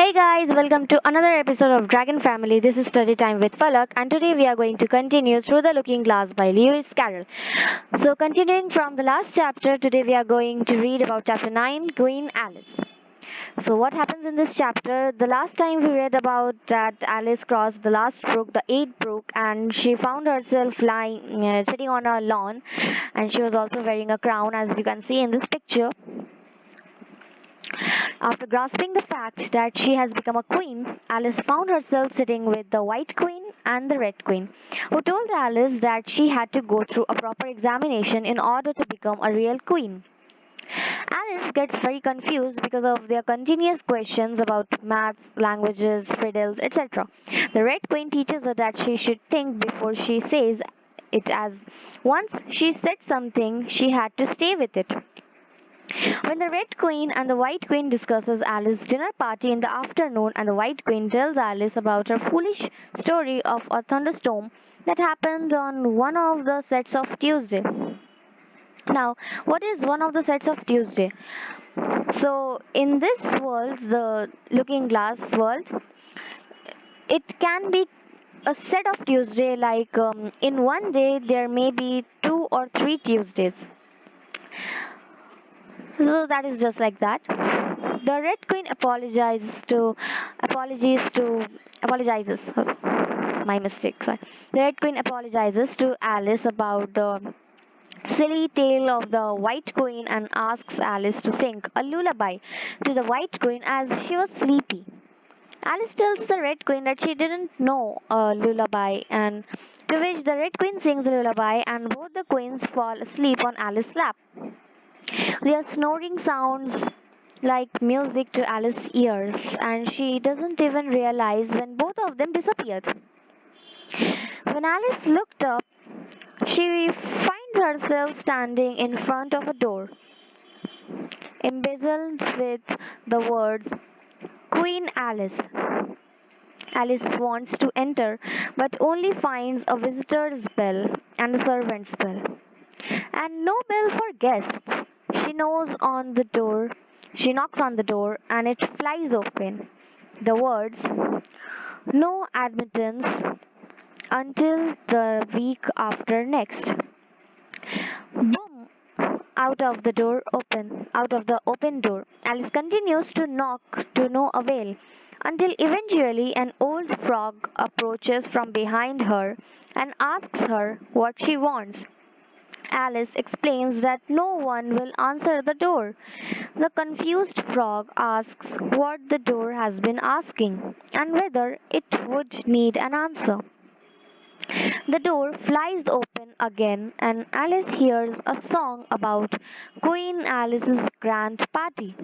Hey guys, welcome to another episode of Dragon Family. This is Study Time with Falak, and today we are going to continue Through the Looking Glass by Lewis Carroll. So, continuing from the last chapter, today we are going to read about chapter 9, Queen Alice. So, what happens in this chapter? The last time we read about that Alice crossed the last brook, the eighth brook, and she found herself sitting on a lawn, and she was also wearing a crown, as you can see in this picture. After grasping the fact that she has become a queen, Alice found herself sitting with the White Queen and the Red Queen, who told Alice that she had to go through a proper examination in order to become a real queen. Alice gets very confused because of their continuous questions about maths, languages, riddles, etc. The Red Queen teaches her that she should think before she says it, as once she said something, she had to stay with it. When the Red Queen and the White Queen discusses Alice's dinner party in the afternoon, and the White Queen tells Alice about her foolish story of a thunderstorm that happened on one of the sets of Tuesday. Now, what is one of the sets of Tuesday? So, in this world, the Looking Glass world, it can be a set of Tuesday, like in one day there may be two or three Tuesdays. So that is just like that. The Red Queen apologizes. Oh, my mistake. Sorry. The Red Queen apologizes to Alice about the silly tale of the White Queen and asks Alice to sing a lullaby to the White Queen as she was sleepy. Alice tells the Red Queen that she didn't know a lullaby, and to which the Red Queen sings a lullaby, and both the queens fall asleep on Alice's lap. Their snoring sounds like music to Alice's ears, and she doesn't even realize when both of them disappeared. When Alice looked up, she finds herself standing in front of a door, embezzled with the words Queen Alice. Alice wants to enter, but only finds a visitor's bell and a servant's bell, and no bell for guests. She knows on the door. She knocks on the door, and it flies open. The words, "No admittance until the week after next." Boom! Out of the open door. Alice continues to knock to no avail, until eventually an old frog approaches from behind her and asks her what she wants. Alice explains that no one will answer the door. The confused frog asks what the door has been asking and whether it would need an answer. The door flies open again, and Alice hears a song about Queen Alice's grand party.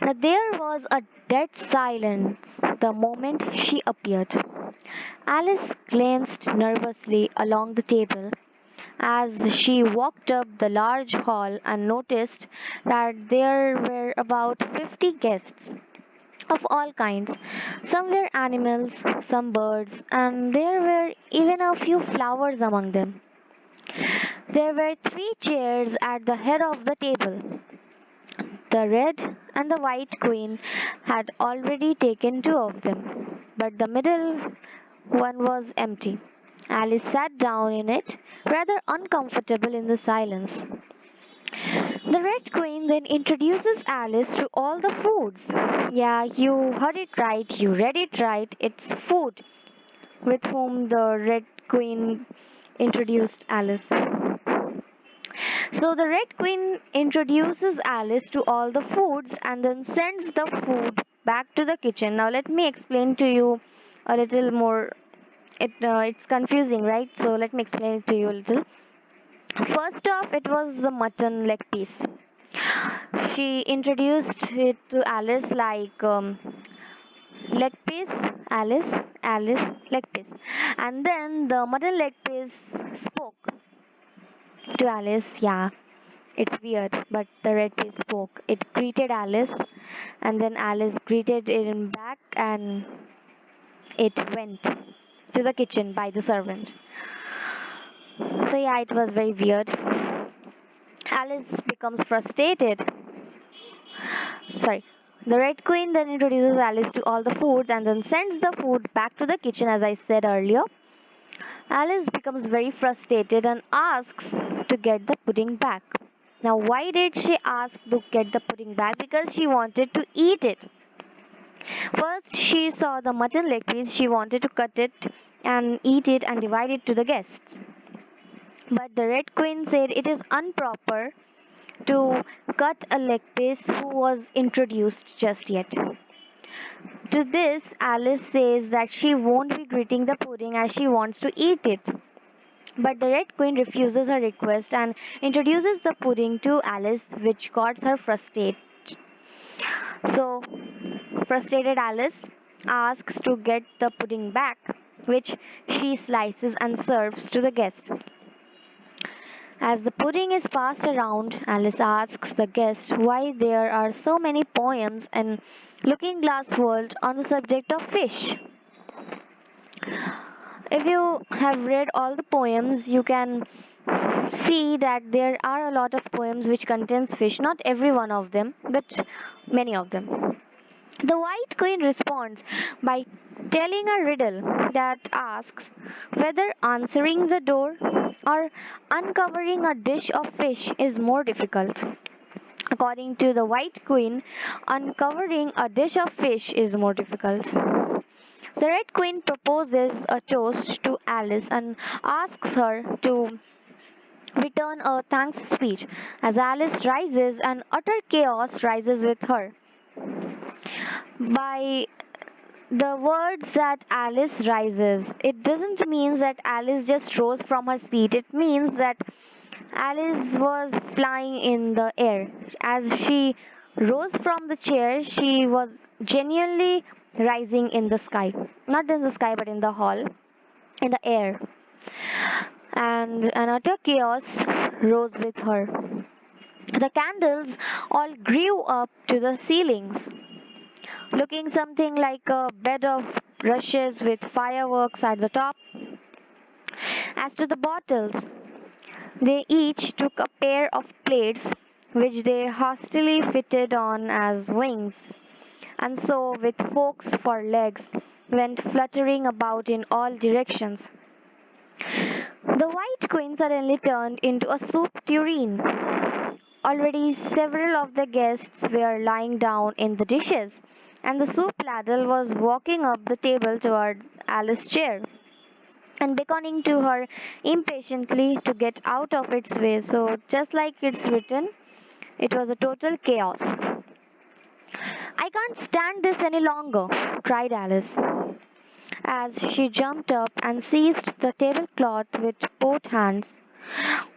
Now, there was a dead silence the moment she appeared. Alice glanced nervously along the table as she walked up the large hall and noticed that there were about 50 guests of all kinds. Some were animals, some birds, and there were even a few flowers among them. There were three chairs at the head of the table. The red and the white queen had already taken two of them, but the middle one was empty. Alice sat down in it, rather uncomfortable in the silence. The Red Queen then introduces Alice to all the foods. Yeah, you heard it right, you read it right, it's food with whom the Red Queen introduced Alice. So the Red Queen introduces Alice to all the foods and then sends the food back to the kitchen. Now let me explain to you a little more. It's confusing, right? So let me explain it to you a little. First off, it was the mutton leg piece. She introduced it to Alice like leg piece, Alice, Alice, leg piece. And then the mutton leg piece spoke to Alice. Yeah, it's weird, but the red piece spoke. It greeted Alice, and then Alice greeted it back, and it went to the kitchen by the servant. So yeah, it was very weird. Alice becomes frustrated. Sorry. The Red Queen then introduces Alice to all the foods and then sends the food back to the kitchen, as I said earlier. Alice becomes very frustrated and asks to get the pudding back. Now, why did she ask to get the pudding back? Because she wanted to eat it. First, she saw the mutton leg piece, she wanted to cut it and eat it and divide it to the guests. But the Red Queen said it is improper to cut a leg piece who was introduced just yet. To this, Alice says that she won't be greeting the pudding as she wants to eat it. But the Red Queen refuses her request and introduces the pudding to Alice, which got her frustrated. So, frustrated Alice asks to get the pudding back, which she slices and serves to the guest. As the pudding is passed around, Alice asks the guests why there are so many poems in Looking Glass World on the subject of fish. If you have read all the poems, you can see that there are a lot of poems which contains fish, not every one of them, but many of them. The White Queen responds by telling a riddle that asks whether answering the door or uncovering a dish of fish is more difficult. According to the White Queen, uncovering a dish of fish is more difficult. The Red Queen proposes a toast to Alice and asks her to return a thanks speech. As Alice rises, an utter chaos rises with her. By the words that Alice rises, it doesn't mean that Alice just rose from her seat. It means that Alice was flying in the air. As she rose from the chair, she was genuinely rising in the sky. Not in the sky, but in the hall, in the air. And an utter chaos rose with her. The candles all grew up to the ceilings, looking something like a bed of rushes with fireworks at the top. As to the bottles, they each took a pair of plates which they hastily fitted on as wings, and so, with forks for legs, went fluttering about in all directions. The White Queen suddenly turned into a soup tureen. Already several of the guests were lying down in the dishes, and the soup ladle was walking up the table toward Alice's chair and beckoning to her impatiently to get out of its way. So, just like it's written, it was a total chaos. I can't stand this any longer, cried Alice, as she jumped up and seized the tablecloth with both hands.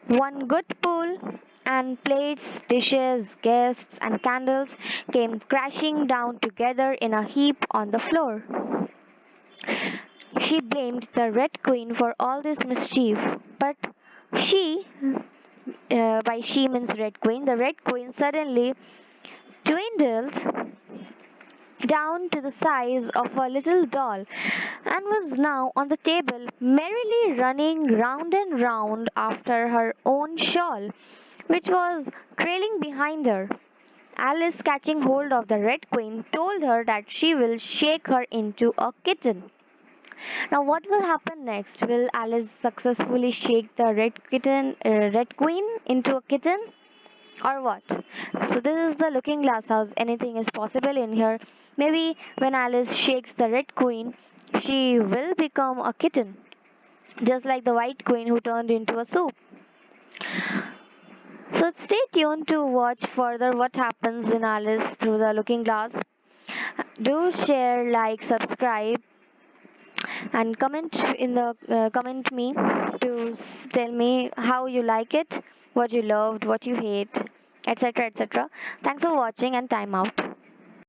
One good pull, and plates, dishes, guests, and candles came crashing down together in a heap on the floor. She blamed the Red Queen for all this mischief, but she, by she means Red Queen, the Red Queen suddenly dwindled down to the size of a little doll and was now on the table merrily running round and round after her own shawl, which was trailing behind her. Alice, catching hold of the Red Queen, told her that she will shake her into a kitten. Now, what will happen next? Will Alice successfully shake the Red Queen into a kitten, or what? So this is the Looking Glass House. Anything is possible in here. Maybe when Alice shakes the Red Queen, she will become a kitten, just like the White Queen who turned into a soup. So stay tuned to watch further what happens in Alice through the Looking Glass. Do share, like, subscribe, and comment me to tell me how you like it, what you loved, what you hate, etc., etc. Thanks for watching, and time out.